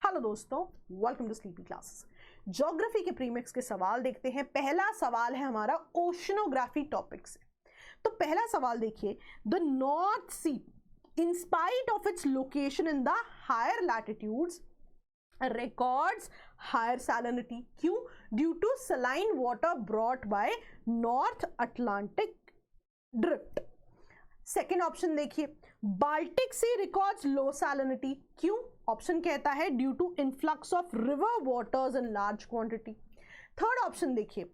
Hello दोस्तों, welcome to sleepy classes. Geography के प्रीमिक्स के सवाल देखते हैं। पहला सवाल है हमारा ओशनोग्राफी टॉपिक से। तो पहला सवाल देखिए, the North Sea in spite of its location in the higher latitudes records higher salinity. क्यों? Due to saline water brought by North Atlantic drift. Second option देखिए, Baltic Sea records low salinity. क्यों? Option कहता है due to influx of river waters in large quantity. Third option देखिए,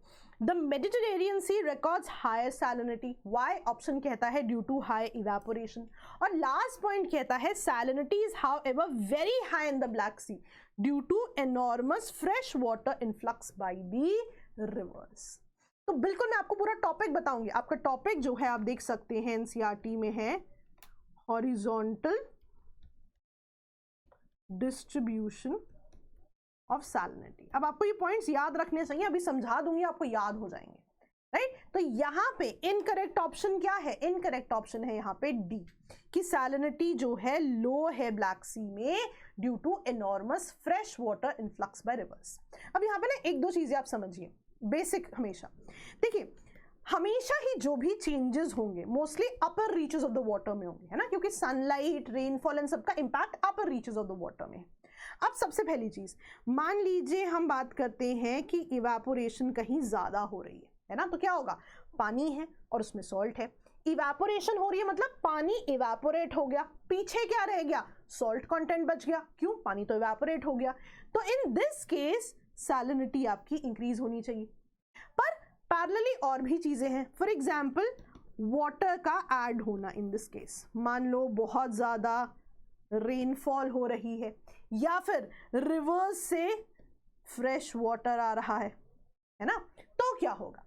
the Mediterranean Sea records higher salinity. Why? Option कहता है due to high evaporation. और last point कहता है salinity is however very high in the Black Sea due to enormous fresh water influx by the rivers. तो बिल्कुल मैं आपको पूरा टॉपिक बताऊंगी. आपका टॉपिक जो है आप देख सकते हैं एनसीईआरटी में है हॉरिजॉन्टल डिस्ट्रीब्यूशन ऑफ सैलिनिटी. अब आपको ये पॉइंट्स याद रखने चाहिए, अभी समझा दूंगी आपको याद हो जाएंगे. राइट? तो यहां पे इनकरेक्ट ऑप्शन क्या है? इनकरेक्ट ऑप्शन है यहां पे डी, कि सैलिनिटी जो है लो है ब्लैक सी में due to enormous fresh water influx by rivers. अब यहां पे ना एक दो चीजें आप समझिए बेसिक. हमेशा देखिए, हमेशा ही जो भी चेंजेस होंगे mostly upper reaches of the water में होंगे, है ना, क्योंकि सनलाइट, रेनफॉल इन सबका impact upper reaches of the water में है. अब सबसे पहली चीज मान लीजिए हम बात करते हैं कि इवेपोरेशन कहीं ज्यादा हो रही है ना, तो क्या होगा? पानी है और उसमें सॉल्ट है. इवेपोरेशन हो रही है मतलब पानी इवेपोरेट हो गया, पीछे क्या रह गया? सॉल्ट कंटेंट बच गया. क्यों? पानी तो इवेपोरेट हो गया. तो इन दिस केस सैलिनिटी आपकी इंक्रीज होनी चाहिए. पर पैरेलली और भी चीजें हैं. फॉर एग्जांपल वाटर का ऐड होना. इन दिस केस मान लो बहुत ज्यादा रेनफॉल हो रही है या फिर रिवर्स से फ्रेश वाटर आ रहा है ना, तो क्या होगा?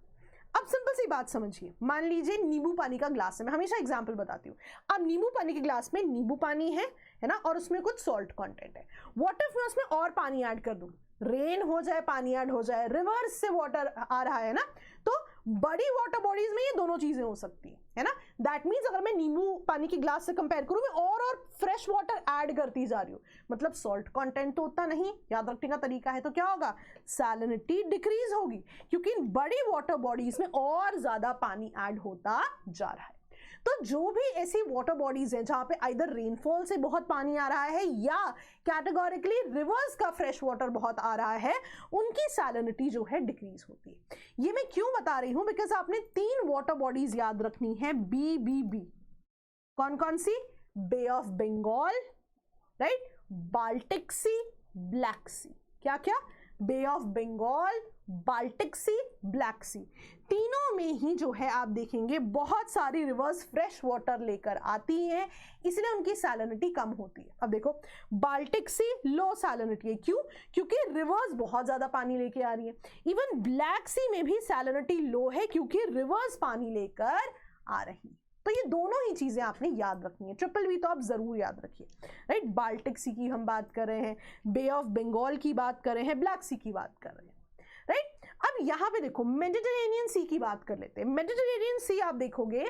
अब सिंपल सी बात समझिए. मान लीजिए नींबू पानी का ग्लास है. मैं हमेशा एग्जांपल बताती हूँ. अब नींबू पानी के ग्लास में नींबू पानी है ना, और उसमें कुछ सॉल्ट कंटेंट है. व्हाट इफ मैं उसमें और पानी ऐड कर दूं? रेन हो जाए, पानी ऐड हो जाए, रिवर्स से वाटर आ रहा है ना, तो बड़ी वाटर बॉडीज में ये दोनों चीजें हो सकती है ना. दैट मीन्स अगर मैं नींबू पानी के ग्लास से कंपेयर करूं, मैं और फ्रेश वाटर ऐड करती जा रही हूँ, मतलब सॉल्ट कंटेंट तो उतना नहीं. याद रखने का तरीका है. तो क्या होगा? सैलिनिटी डिक्रीज होगी, क्योंकि इन बड़ी वाटर बॉडीज में और ज्यादा पानी ऐड होता जा रहा है. तो जो भी ऐसी वाटर बॉडीज हैं जहां पे आइदर रेनफॉल से बहुत पानी आ रहा है या कैटेगोरिकली रिवर्स का फ्रेश वाटर बहुत आ रहा है, उनकी सैलिनिटी जो है डिक्रीज होती है. ये मैं क्यों बता रही हूं? बिकॉज आपने 3 वाटर बॉडीज याद रखनी है. बी. कौन कौन सी? Bay of Bengal, right, Baltic Sea, Black Sea. क्या क्या? Bay of Bengal, Baltic Sea, Black Sea. तीनों में ही जो है आप देखेंगे बहुत सारी रिवर्स फ्रेश वाटर लेकर आती हैं, इसलिए उनकी सैलिनिटी कम होती है. अब देखो, बाल्टिक सी लो सैलिनिटी है. क्यों? क्योंकि रिवर्स बहुत ज्यादा पानी लेके आ रही है. इवन ब्लैक सी में भी सैलिनिटी लो है क्योंकि रिवर्स पानी लेकर आ रही है. तो ये दोनों ही चीजें आपने याद रखनी है. ट्रिपल बी तो आप जरूर याद रखिए. राइट? बाल्टिक सी की हम बात कर रहे हैं, बे ऑफ बंगाल की बात कर रहे हैं, ब्लैक सी की बात कर रहे हैं. राइट? अब यहां पे देखो मेडिटेरेनियन सी की बात कर लेते हैं. मेडिटेरेनियन सी आप देखोगे,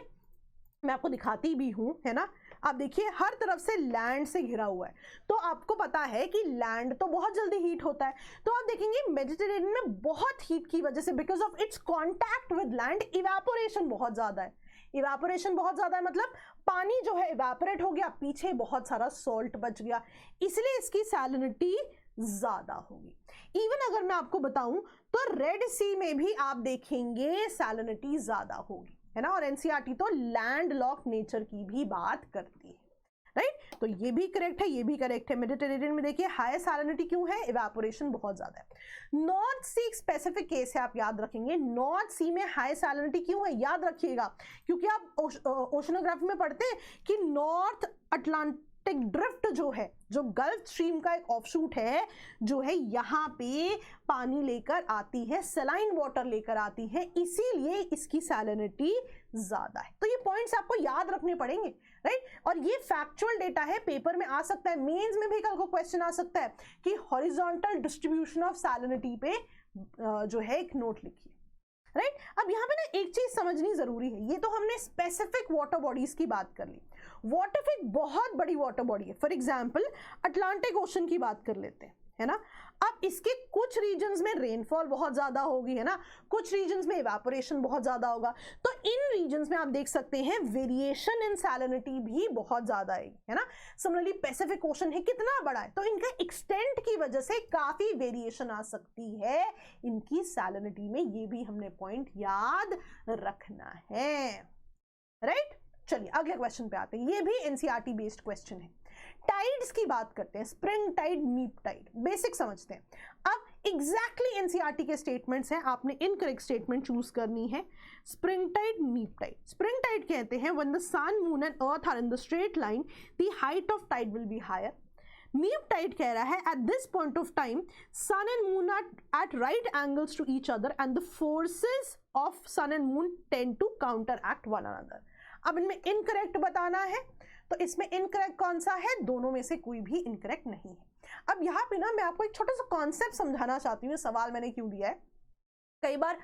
मैं आपको दिखाती भी हूं, है ना. आप देखिए हर तरफ से लैंड से घिरा हुआ है. तो आपको पता है कि लैंड तो बहुत जल्दी हीट होता है. तो आप देखेंगे मेडिटेरेनियन में बहुत हीट की वजह से, because of its contact with land, evaporation बहुत ज्यादा है. इवेपोरेशन बहुत ज्यादा है मतलब पानी जो है इवेपोरेट हो गया, पीछे बहुत सारा सॉल्ट बच गया, इसलिए इसकी सैलिनिटी ज्यादा होगी. इवन अगर मैं आपको बताऊं तो रेड सी में भी आप देखेंगे सैलिनिटी ज्यादा होगी, है ना. और एनसीईआरटी तो लैंड लॉक नेचर की भी बात करती है. राइट? तो ये भी करेक्ट है, ये भी करेक्ट है. मेडिटेरेनियन में देखिए हाई सैलिनिटी क्यों है? इवेपोरेशन बहुत ज्यादा है. नॉर्थ सी एक स्पेसिफिक केस है, आप याद रखेंगे. नॉर्थ सी में हाई सैलिनिटी क्यों है? याद रखिएगा, क्योंकि आप ओशनोग्राफी में पढ़ते हैं कि नॉर्थ अटलांटिक ड्रिफ्ट जो है, जो गल्फ स्ट्रीम का एक ऑफशूट है, जो है यहाँ पे पानी लेकर आती है, सलाइन वाटर लेकर आती है, इसीलिए इसकी सैलिनिटी ज्यादा है. तो ये पॉइंट्स आपको याद रखने पड़ेंगे. राइट? और ये फैक्चुअल डेटा है, पेपर में आ सकता है, मेंस में भी कल को क्वेश्चन आ सकता है कि हॉरिजॉन्टल डिस्ट्रीब्यूशन ऑफ सैलिनिटी पे जो है एक नोट लिखिए. राइट? अब यहाँ पे ना एक चीज समझनी जरूरी है. ये तो हमने स्पेसिफिक वाटर बॉडीज की बात कर ली. व्हाट इफ एक बहुत बड़ी वाटर बॉडी है, फॉर एग्जांपल अटलांटिक ओशन की बात कर लेते हैं, है ना। अब इसके कुछ रीजन्स में रेनफॉल बहुत ज्यादा होगी, है ना, कुछ रीजन्स में इवेपोरेशन बहुत ज्यादा होगा, तो इन रीजन्स में आप देख सकते हैं वेरिएशन इन सैलिनिटी भी बहुत ज्यादा आएगी, है ना। सिमिलरली पैसिफिक ओशन है, कितना बड़ा है, तो इनका एक्सटेंट की वजह से काफी वेरिएशन आ सकती है इनकी सैलिनिटी में, ये भी हमने पॉइंट याद रखना है, राइट। चलिए अगले क्वेश्चन पे आते हैं, ये भी एनसीईआरटी बेस्ड क्वेश्चन है। टाइड्स की बात करते हैं, spring tide, neap Tide, basic समझते हैं। अब एग्जैक्टली एनसीईआरटी के स्टेटमेंट्स हैं, आपने इनकरेक्ट स्टेटमेंट चूज करनी है। Spring tide, neap tide. Spring tide कहते हैं when the sun, moon and earth are in the straight line the height of tide will be higher. Neap tide कह रहा है at this point of time sun and moon are at right angles to each other and the forces of sun and moon tend to counteract one another. अब इनमें incorrect बताना है, तो इसमें incorrect कौन सा है, दोनों में से कोई भी इनकरेक्ट नहीं है। अब यहाँ पे ना मैं आपको एक छोटा सा कॉन्सेप्ट समझाना चाहती हूँ, सवाल मैंने क्यों दिया है। कई बार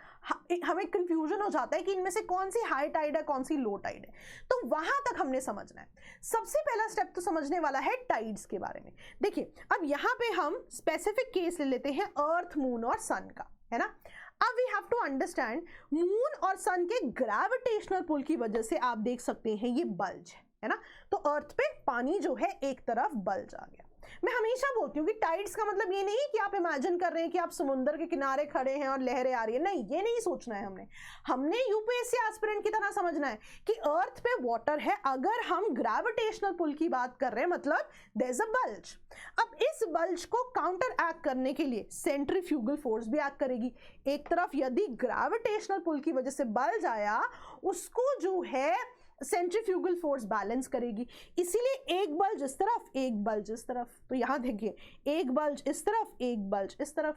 हमें कंफ्यूजन हो जाता है कि इनमें से कौन सी हाई टाइड है, कौन सी लो टाइड है, तो वहां तक हमने समझना है। सबसे पहला स्टेप तो समझने वाला है टाइड्स के बारे में। देखिए अब यहाँ पे हम स्पेसिफिक केस ले लेते हैं अर्थ, मून और सन का, है ना। अब we have to understand moon और सन के ग्रेविटेशनल पुल की वजह से आप देख सकते हैं ये बल्ज है ना, तो अर्थ पे पानी जो है एक तरफ बल्ज आ गया। मैं हमेशा बोलती हूँ कि टाइड्स का मतलब ये नहीं कि आप इमेजिन कर रहे हैं कि आप समुद्र के किनारे खड़े हैं और लहरें आ रही है, नहीं, ये नहीं सोचना है हमने यूपीएससी एस्पिरेंट की तरह समझना है कि अर्थ पे वाटर है, अगर हम ग्रेविटेशनल पुल की बात कर रहे हैं मतलब देयर इज अ बल्ज। अब इस बल्ज को काउंटर एक्ट करने के लिए सेंट्रीफ्यूगल फोर्स भी एक्ट करेगी। एक तरफ यदि ग्रेविटेशनल पुल की वजह से बल्ज आया, उसको जो है सेंट्रीफ्यूगल फोर्स बैलेंस करेगी, इसीलिए एक बल्ज इस तरफ, एक बल्ज इस तरफ। तो यहां देखिए एक बल्ज इस तरफ, एक बल्ज इस तरफ।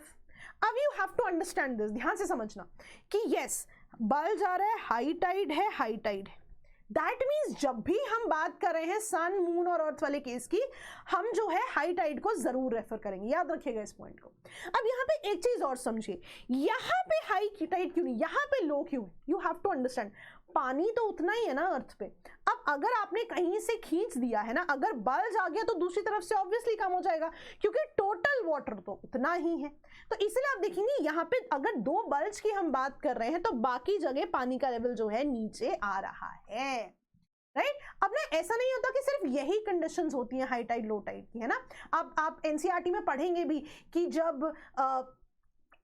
अब you have to understand this, ध्यान से समझना कि यस बल्ज आ रहा है, हाई टाइड है, हाई टाइड है। दैट मीन्स जब भी हम बात कर रहे हैं सन, मून और अर्थ वाले केस की, हम जो है हाई टाइड को जरूर रेफर करेंगे, याद रखिएगा इस पॉइंट को। अब यहाँ पे एक चीज और समझिए, यहाँ पे हाई टाइड क्यों नहीं, यहाँ पे लो क्यों है, यू हैव टू अंडरस्टैंड। पानी तो उतना ही है ना अर्थ पे, अब अगर आपने कहीं से खींच दिया है ना, अगर बल्ज आ गया तो दूसरी तरफ से ऑब्वियसली कम हो जाएगा, क्योंकि टोटल वाटर तो उतना ही है। तो इसलिए आप देखेंगे यहाँ पे अगर दो बल्ज की हम बात कर रहे हैं तो बाकी जगह पानी का लेवल जो है नीचे आ रहा है, राइट। अब ना ऐसा नहीं होता कि सिर्फ यही कंडीशंस होती हैं हाई टाइड लो टाइड की, है ना। अब आप एनसीईआरटी में पढ़ेंगे भी कि जब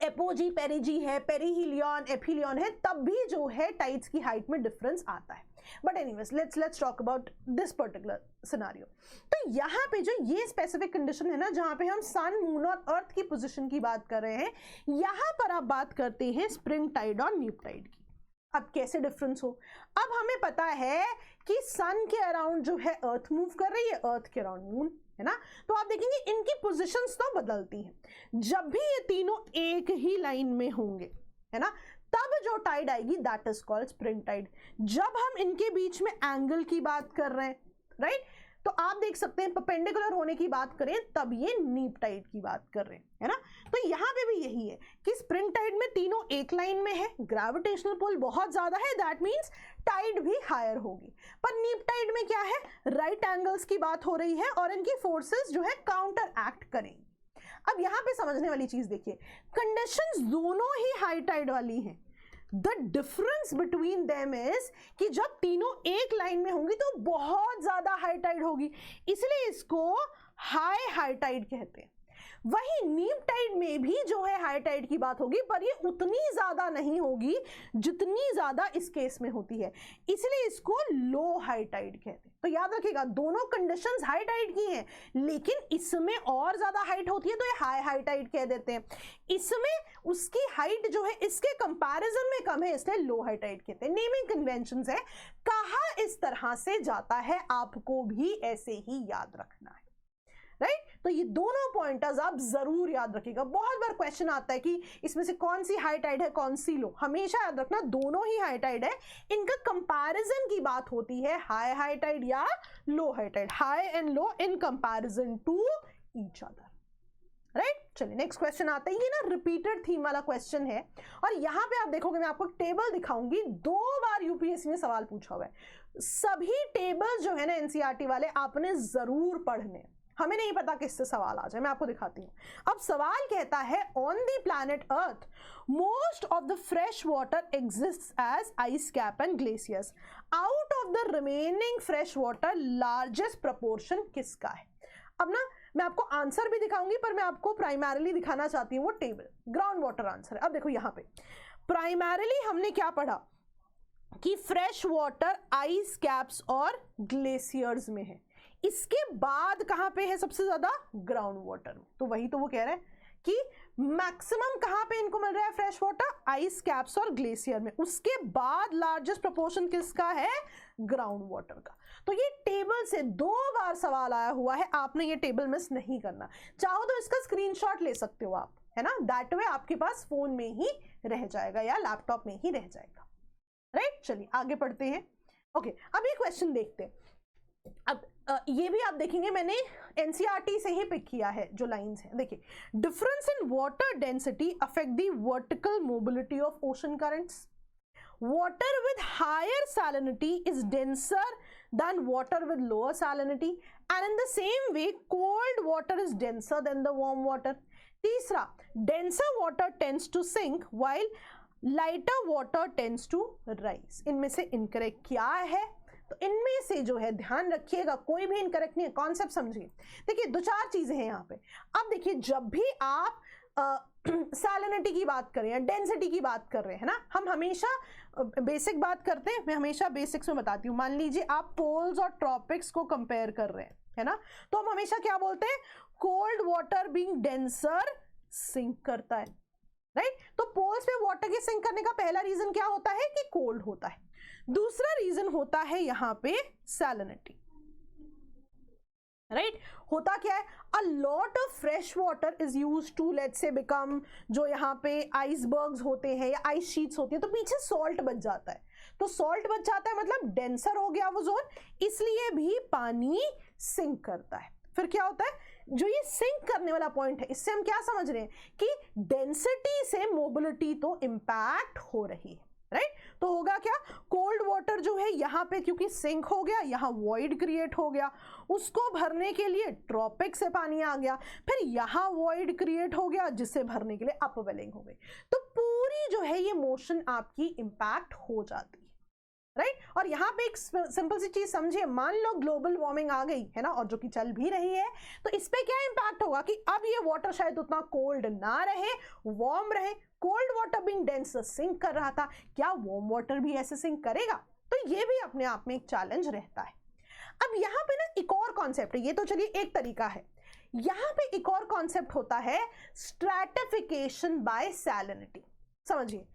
एपोजी पेरिजी है, पेरीहिलियन, एफिलियन है, तब भी जो है टाइड्स की हाइट में डिफरेंस आता है। But anyways let's talk about this particular scenario. तो यहाँ पे जो ये स्पेसिफिक कंडीशन है ना, जहाँ पे हम सन, मून और अर्थ की पोजीशन की बात कर रहे हैं, यहाँ पर आप बात करते हैं स्प्रिंग टाइड और न्यूप टाइड की। अब कैसे डिफरेंस हो, अब हमें पता है कि सन के अराउंड जो है अर्थ मूव कर रही है, अर्थ के अराउंड मून, है ना। तो आप देखेंगे इनकी पोजीशंस तो बदलती हैं। जब भी ये तीनों एक ही लाइन में होंगे, है ना, तब जो टाइड आएगी that is called spring tide. जब हम इनके बीच में एंगल की बात कर रहे हैं, राइट, तो आप देख सकते हैं परपेंडिकुलर होने की बात करें तब ये नीप टाइड की बात कर रहे हैं, है ना। तो यहाँ पे भी यही है कि स्प्रिंग टाइड में तीनों एक लाइन में है, ग्रेविटेशनल पुल बहुत ज्यादा है, दैट मींस टाइड भी हायर होगी। पर नीप टाइड में क्या है, राइट एंगल्स की बात हो रही है और इनकी फोर्सेस जो है काउंटर एक्ट करेंगी। अब यहाँ पे समझने वाली चीज देखिए, कंडीशंस दोनों ही हाई टाइड वाली हैं। The difference between them is कि जब तीनों एक लाइन में होंगी तो बहुत ज्यादा हाई टाइड होगी, इसलिए इसको हाई हाई टाइड कहते हैं। वही नीप टाइड में भी जो है हाई टाइड की बात होगी, पर ये उतनी ज्यादा नहीं होगी जितनी ज्यादा इस केस में होती है, इसलिए इसको लो हाई टाइड कहते हैं। तो याद रखिएगा दोनों कंडीशंस हाई टाइड की हैं, लेकिन इसमें और ज्यादा हाइट होती है तो ये हाई हाई टाइड कह देते हैं। इसमें उसकी हाइट जो है इसके कंपैरिजन में कम है, इसलिए लो हाई टाइड कहते हैं। नेमिंग कन्वेंशंस है, कहा इस तरह से जाता है, आपको भी ऐसे ही याद रखना है, राइट। तो ये दोनों पॉइंटर्स आप जरूर याद रखिएगा। बहुत बार क्वेश्चन आता है कि इसमें से कौन सी हाई टाइड है कौन सी लो, हमेशा याद रखना दोनों ही हाई टाइड है, इनका कंपैरिजन की बात होती है हाई हाई टाइड या low high tide, high and low in comparison to each other, right. चलिए नेक्स्ट क्वेश्चन आता है, ये ना रिपीटेड थीम वाला क्वेश्चन है और यहां पे आप देखोगे मैं आपको टेबल दिखाऊंगी, 2 बार यूपीएससी ने सवाल पूछा हुआ है। सभी टेबल जो है ना एनसीईआरटी वाले आपने जरूर पढ़ने, हमें नहीं पता किससे सवाल आ जाए, मैं आपको दिखाती हूँ। अब सवाल कहता है on the planet earth most of the fresh water exists as ice cap and glaciers, out of the remaining fresh water largest proportion किसका है। अब ना मैं आपको आंसर भी दिखाऊंगी, पर मैं आपको प्राइमरीली दिखाना चाहती हूँ वो टेबल, ग्राउंड वाटर आंसर है। अब देखो यहाँ पे प्राइमरीली हमने क्या पढ़ा कि फ्रेश वाटर आइस कैप्स और ग्लेशियर्स में है, इसके बाद कहां पे है सबसे ज्यादा, ग्राउंड वाटर में। तो वही तो वो कह रहे हैं कि मैक्सिमम कहां पे इनको मिल रहा है फ्रेश वाटर, आइस कैप्स और ग्लेशियर में, उसके बाद लार्जेस्ट प्रोपोर्शन किसका है, ग्राउंड वाटर का। तो ये टेबल से 2 बार सवाल आया हुआ है, आपने ये टेबल मिस नहीं करना। चाहो तो इसका स्क्रीनशॉट ले सकते हो आप, है ना, दैट वे आपके पास फोन में ही रह जाएगा या लैपटॉप में ही रह जाएगा, राइट। चलिए आगे पढ़ते हैं। ओके, अब ये क्वेश्चन देखते हैं। अब ये भी आप देखेंगे मैंने एनसीईआरटी से ही पिक किया है जो लाइंस हैं। देखिए, difference in water density affect the vertical mobility of ocean currents. Water with higher salinity is denser than water with lower salinity, and in the same way cold water is denser than the warm water. तीसरा, denser water tends to sink while lighter water tends to rise. इनमें से incorrect क्या है, तो इनमें से जो है ध्यान रखिएगा, कोई भी इनकरेक्ट नहीं है, कॉन्सेप्ट समझिए। देखिए 2-4 चीजें हैं यहाँ पे। अब देखिए, जब भी आप सैलिनिटी की बात करें या डेंसिटी की बात कर रहे हैं ना, हम हमेशा बेसिक बात करते हैं, मैं हमेशा बेसिक्स में बताती हूँ। मान लीजिए आप पोल्स और ट्रॉपिक्स को कंपेयर कर रहे हैं, है ना, तो हम हमेशा क्या बोलते हैं, cold water being denser sink करता है, राइट। तो पोल्स पे वाटर के सिंक करने का पहला रीजन क्या होता है कि कोल्ड होता है। दूसरा रीजन होता है यहाँ पे सैलिनिटी, राइट। होता क्या है, a lot of fresh water is used to let's say become, जो यहाँ पे आइसबर्ग्स होते हैं या आइस शीट्स होती है, तो पीछे सॉल्ट बच जाता है। तो सॉल्ट बच जाता है मतलब डेंसर हो गया वो जोन, इसलिए भी पानी सिंक करता है। फिर क्या होता है, जो ये सिंक करने वाला पॉइंट है, इससे हम क्या समझ रहे हैं कि डेंसिटी से मोबिलिटी तो इंपैक्ट हो रही है, राइट। तो होगा क्या, कोल्ड वाटर जो है यहाँ पे क्योंकि सिंक हो गया, यहाँ वॉइड क्रिएट हो गया, उसको भरने के लिए ट्रॉपिक से पानी आ गया, फिर यहाँ वॉइड क्रिएट हो गया जिससे भरने के लिए अपवेलिंग हो गई। तो पूरी जो है ये मोशन आपकी इंपैक्ट हो जाती है, राइट। और यहाँ पे एक सिंपल सी चीज समझिए, मान लो ग्लोबल वार्मिंग आ गई है ना, और जो कि चल भी रही है, तो इस पे क्या इंपैक्ट होगा कि अब ये वाटर शायद उतना कोल्ड ना रहे, वार्म रहे। Cold water being dense sink कर रहा था, क्या वार्म वाटर भी ऐसे सिंक करेगा? तो ये भी अपने आप में एक चैलेंज रहता है। अब यहाँ पे ना एक और कॉन्सेप्ट है, ये तो चलिए एक तरीका है, यहाँ पे एक और कॉन्सेप्ट होता है स्ट्रैटिफिकेशन बाय सैलिनिटी। समझिए,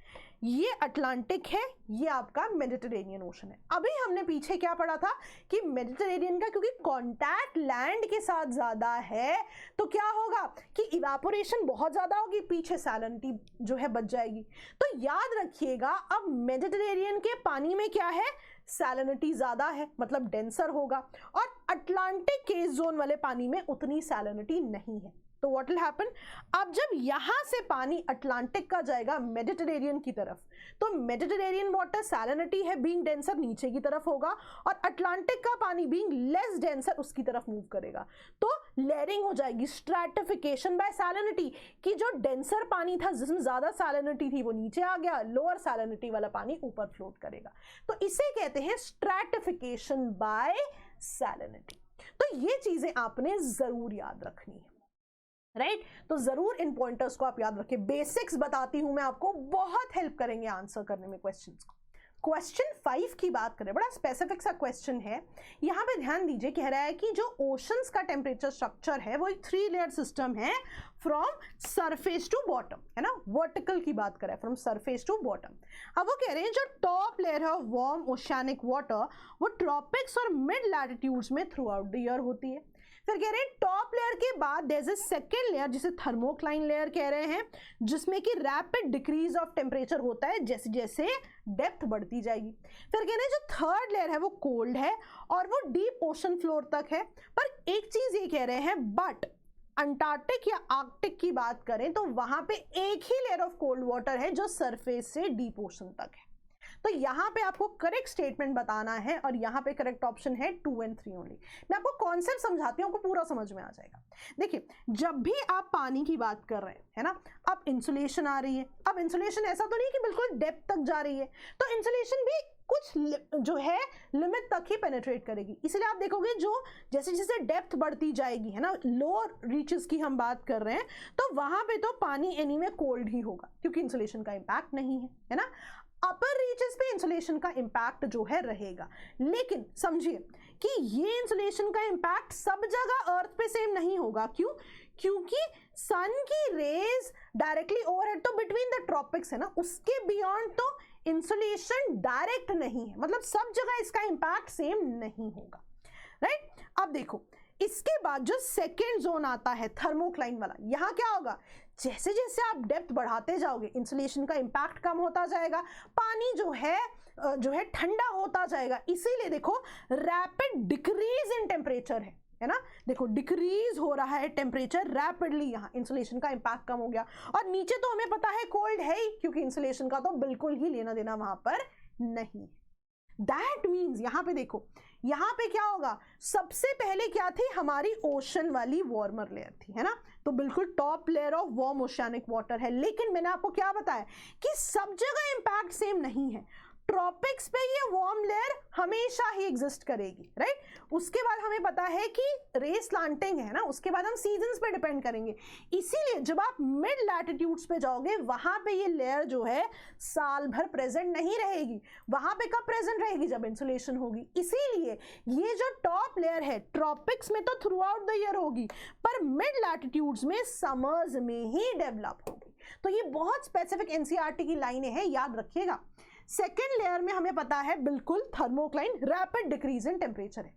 ये अटलांटिक है, ये आपका मेडिटेरेनियन ओशन है। अभी हमने पीछे क्या पढ़ा था कि मेडिटेरेनियन का क्योंकि कांटेक्ट लैंड के साथ ज्यादा है, तो क्या होगा कि इवेपोरेशन बहुत ज्यादा होगी, पीछे सैलिनिटी जो है बच जाएगी। तो याद रखिएगा, अब मेडिटेरेनियन के पानी में क्या है, सैलिनिटी ज्यादा है, मतलब डेंसर होगा, और अटलांटिक के जोन वाले पानी में उतनी सैलिनिटी नहीं है। तो व्हाट विल हैपन, अब जब यहां से पानी अटलांटिक का जाएगा मेडिटेरेनियन की तरफ, तो मेडिटेरेनियन वाटर सैलिनिटी है बीइंग डेंसर नीचे की तरफ होगा, और अटलांटिक का पानी बीइंग लेस डेंसर उसकी तरफ मूव करेगा। तो लेयरिंग हो जाएगी, स्ट्रैटिफिकेशन बाय सैलिनिटी, कि जो डेंसर पानी था जिसमें ज्यादा सैलिनिटी थी वो नीचे आ गया, लोअर सैलिनिटी वाला पानी ऊपर फ्लोट करेगा। तो इसे कहते हैं स्ट्रैटिफिकेशन बाय सैलिनिटी। तो ये चीजें आपने जरूर याद रखनी है, राइट। तो जरूर इन पॉइंटर्स को आप याद रखें, बेसिक्स बताती हूं मैं आपको, बहुत हेल्प करेंगे आंसर करने में क्वेश्चंस को। क्वेश्चन 5 की बात करें, बड़ा स्पेसिफिक सा क्वेश्चन है, यहां पे ध्यान दीजिए। कह रहा है कि जो ओशंस का टेम्परेचर स्ट्रक्चर है वो एक 3 लेयर सिस्टम है फ्रॉम सरफेस टू बॉटम, है ना, वर्टिकल की बात करें, फ्रॉम सरफेस टू बॉटम। अब वो कह रहे हैं जो टॉप लेयर है वार्म ओशियानिक वाटर, वो ट्रॉपिक्स और मिड लैटिट्यूड्स में थ्रू आउट द ईयर होती है। फिर कह रहे हैं टॉप लेयर के बाद there is a second layer जिसे थर्मोक्लाइन लेयर कह रहे हैं, जिसमें कि रैपिड डिक्रीज ऑफ टेम्परेचर होता है जैसे जैसे डेप्थ बढ़ती जाएगी। फिर कह रहे हैं जो थर्ड लेयर है वो कोल्ड है और वो डीप ओशन फ्लोर तक है। पर एक चीज ये कह रहे हैं, बट अंटार्कटिक या आर्कटिक की बात करें तो वहां पे एक ही लेयर ऑफ कोल्ड वाटर है जो सरफेस से डीप ओशन तक है। तो यहाँ पे आपको करेक्ट स्टेटमेंट बताना है और यहाँ पे करेक्ट ऑप्शन है 2 and 3 ओनली। मैं आपको कॉन्सेप्ट समझाती हूँ, आपको पूरा समझ में आ जाएगा। देखिए, जब भी आप पानी की बात कर रहे हैं, है ना, अब इंसुलेशन आ रही है। अब इंसुलेशन ऐसा तो नहीं कि बिल्कुल डेप्थ तक जा रही है, तो इंसुलेशन भी कुछ जो है लिमिट तक ही पेनिट्रेट करेगी। इसलिए आप देखोगे जो जैसे जैसे डेप्थ बढ़ती जाएगी, है ना, लोअर रीचेस की हम बात कर रहे हैं, तो वहां पे तो पानी एनीवे कोल्ड ही होगा क्योंकि इंसुलेशन का इंपैक्ट नहीं है ना। अपर रीचेस पे इंसुलेशन का इंपैक्ट जो है रहेगा, लेकिन समझिए कि ये इंसुलेशन का इंपैक्ट सब जगह अर्थ पे सेम नहीं होगा। क्यों? क्योंकि सन की रेज डायरेक्टली ओवरहेड तो बिटवीन द ट्रॉपिक्स है ना, उसके बियॉन्ड तो इंसुलेशन डायरेक्ट नहीं है, मतलब सब जगह इसका इंपैक्ट सेम नहीं होगा, राइट। अब देखो, इसके बाद जो सेकेंड जोन आता है थर्मोक्लाइन वाला, यहां क्या होगा, जैसे जैसे आप डेप्थ बढ़ाते जाओगे इंसुलेशन का इंपैक्ट कम होता जाएगा, पानी जो है ठंडा होता जाएगा। इसीलिए देखो रैपिड डिक्रीज इन टेम्परेचर है ना, देखो डिक्रीज हो रहा है टेम्परेचर रैपिडली, यहाँ इंसुलेशन का इंपैक्ट कम हो गया। और नीचे तो हमें पता है कोल्ड है ही, क्योंकि इंसुलेशन का तो बिल्कुल ही लेना देना वहां पर नहीं है। दैट मीन्स यहाँ पे देखो, यहाँ पे क्या होगा, सबसे पहले क्या थी, हमारी ओशन वाली वार्मर लेयर थी, है ना, तो बिल्कुल top layer of warm oceanic water है। लेकिन मैंने आपको क्या बताया कि सब जगह इंपैक्ट सेम नहीं है। ट्रॉपिक्स पे ये वार्म लेयर हमेशा ही एग्जिस्ट करेगी, राइट। उसके बाद हमें पता है कि रेस स्लांटिंग है ना, उसके बाद हम सीजन्स पे डिपेंड करेंगे। इसीलिए जब आप मिड लैटिट्यूड्स पे जाओगे, वहां पे ये लेयर जो है साल भर प्रेजेंट नहीं रहेगी। वहां पे कब प्रेजेंट रहेगी, जब इंसुलेशन होगी। इसीलिए ये जो टॉप लेयर है ट्रॉपिक्स में तो थ्रू आउट द ईयर होगी, पर मिड लैटिट्यूड्स में समर्स में ही डेवलप होगी। तो ये बहुत स्पेसिफिक एनसीईआरटी की लाइनें हैं, याद रखिएगा। सेकेंड लेयर में हमें पता है बिल्कुल thermocline, rapid decrease in temperature है।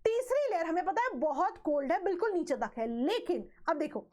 तीसरी लेयर हमें पता है बहुत कोल्ड है, बिल्कुल नीचे तक है। लेकिन अब देखो,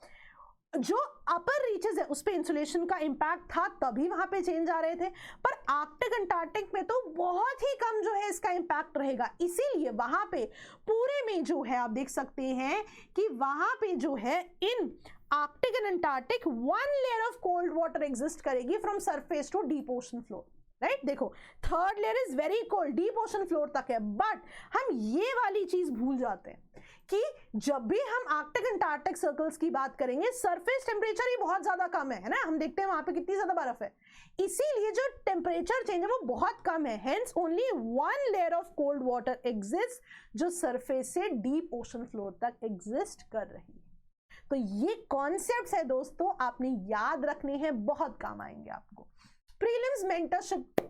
जो अपर रीचेस है उस पे इंसुलेशन का इंपैक्ट था, तभी वहां पे चेंज आ रहे थे, पर आर्कटिक अंटार्कटिक में तो बहुत ही कम जो है इसका इंपैक्ट रहेगा। इसीलिए वहां पे पूरे में जो है आप देख सकते हैं कि वहां पे जो है in Arctic and Antarctic one layer of cold water exist करेगी from surface to deep ocean floor, right. देखो third layer is very cold, deep ocean floor तक है, बट हम ये वाली चीज भूल जाते हैं कि जब भी हम आर्कटिक अंटार्कटिक सर्कल्स की बात करेंगे, सरफेस टेम्परेचर ही बहुत ज्यादा कम है ना, हम देखते हैं वहां पे कितनी ज्यादा बर्फ है। इसीलिए जो टेम्परेचर चेंज है वो बहुत कम है, hence only one layer of cold water exist जो सरफेस से डीप ओशन फ्लोर तक एग्जिस्ट कर रही है। तो ये कॉन्सेप्ट्स है दोस्तों, आपने याद रखने हैं, बहुत काम आएंगे आपको। प्रीलिम्स मेंटरशिप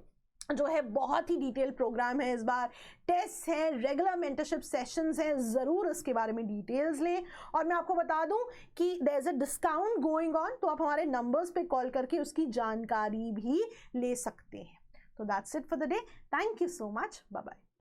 जो है बहुत ही डिटेल प्रोग्राम है, इस बार टेस्ट है, रेगुलर मेंटरशिप सेशंस हैं, जरूर इसके बारे में डिटेल्स लें। और मैं आपको बता दूं कि there is a discount going on, तो आप हमारे नंबर्स पे कॉल करके उसकी जानकारी भी ले सकते हैं। तो that's it for the day, thank you so much, bye bye.